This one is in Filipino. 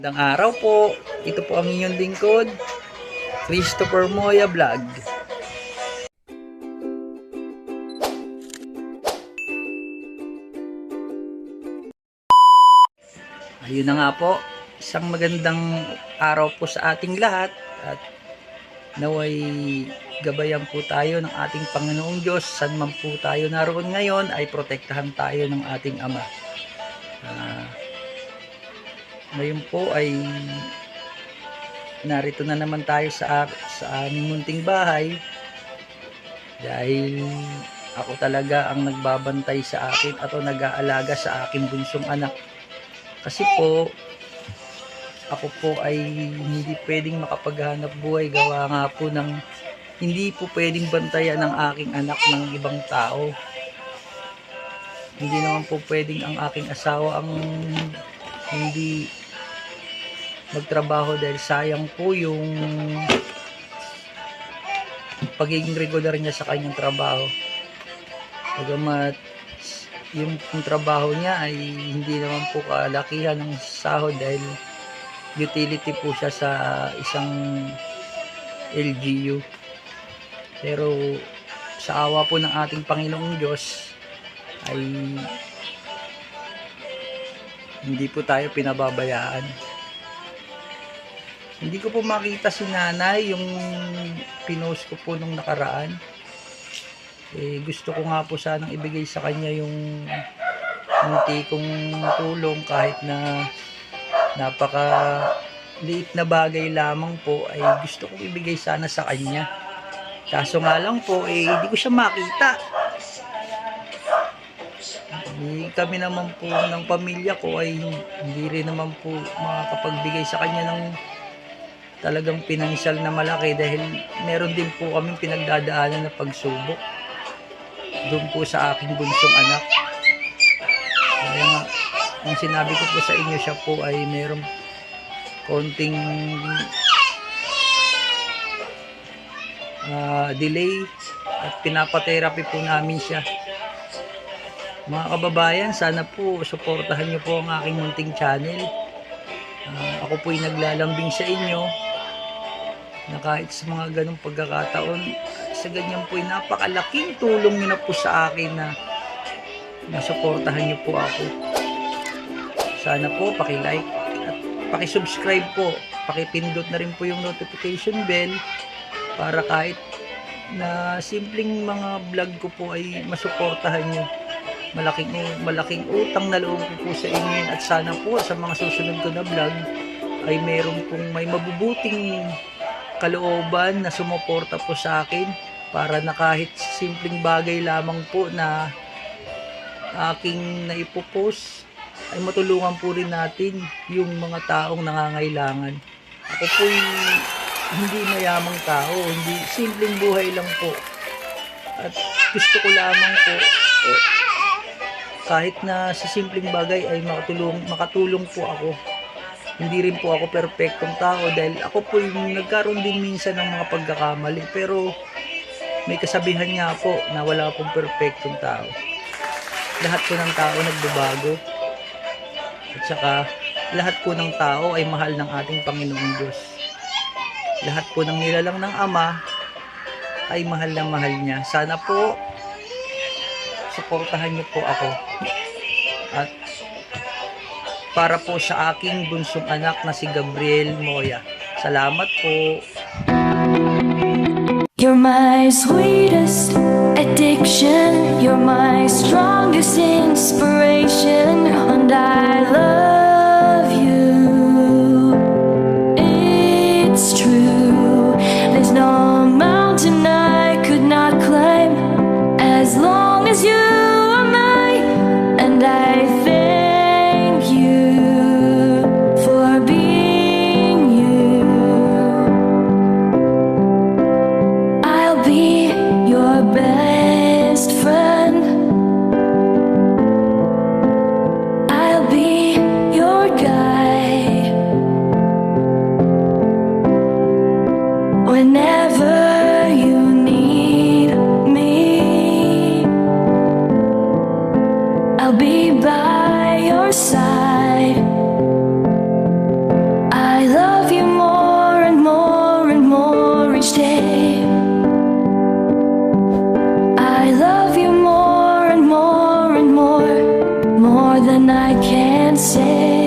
Magandang araw po. Ito po ang inyong lingkod, Christopher Moya Vlog. Ayun na nga po, isang magandang araw po sa ating lahat at naway gabayan po tayo ng ating Panginoong Diyos. San man po tayo naroon ngayon ay protektahan tayo ng ating Ama. Ngayon po ay narito na naman tayo sa aming munting bahay dahil ako talaga ang nagbabantay sa akin at nag-aalaga sa aking bunsong anak. Kasi po, ako po ay hindi pwedeng makapaghanap buhay gawa nga po ng hindi po pwedeng bantayan ng aking anak ng ibang tao. Hindi naman po pwedeng ang aking asawa ang hindi magtrabaho dahil sayang po yung pagiging regular niya sa kanyang trabaho. Bagamat yung trabaho niya ay hindi naman po kalakihan ng sahod dahil utility po siya sa isang LGU. Pero sa awa po ng ating Panginoong Diyos ay hindi po tayo pinababayaan. Hindi ko po makita si nanay yung pinost ko po nung nakaraan. Gusto ko nga po sanang ibigay sa kanya yung munti kong tulong kahit na napaka liit na bagay lamang po ay gusto kong ibigay sana sa kanya. Kaso nga lang po hindi ko siya makita. Kami naman po ng pamilya ko ay hindi rin naman po makakapagbigay sa kanya ng talagang pinansyal na malaki dahil meron din po kaming pinagdadaanan na pagsubok doon po sa aking bunsong anak. Kaya nga, ang sinabi ko po sa inyo, siya po ay meron konting delay at pinapatherapy po namin siya. Mga kababayan, sana po suportahan niyo po ang aking munting channel. Ako po ay naglalambing sa inyo na kahit sa mga ganong pagkakataon, sa ganyan po ay napakalaking tulong nyo na po sa akin na masuportahan nyo po ako. Sana po paki-like at paki-subscribe po, paki-pindot na rin po yung notification bell para kahit na simpleng mga vlog ko po ay masuportahan nyo. Malaking utang na loob ko po sa inyo at sana po sa mga susunod ko na vlog ay meron pong may mabubuting kalooban na sumuporta po sa akin para na kahit simpleng bagay lamang po na aking naipopost ay matulungan po rin natin yung mga taong nangangailangan. Ako po hindi mayamang tao, hindi simpleng buhay lang po. At gusto ko lamang po kahit na sa simpleng bagay ay makatulong po ako. Hindi rin po ako perfectong tao dahil ako po yung nagkaroon din minsan ng mga pagkakamali. Pero may kasabihan nga po na wala pong perfectong tao. Lahat po ng tao nagbabago. At saka lahat po ng tao ay mahal ng ating Panginoong Diyos. Lahat po ng nilalang ng Ama ay mahal na mahal niya. Sana po suportahan niyo po ako. At para po sa aking bunsong anak na si Gabriel Moya. Salamat po. You're my sweetest addiction. You're my strongest inspiration. And I love you. It's true. There's no mountain I could not climb as long as you are mine. And I thank you for being you. I'll be your best friend. I'll be and say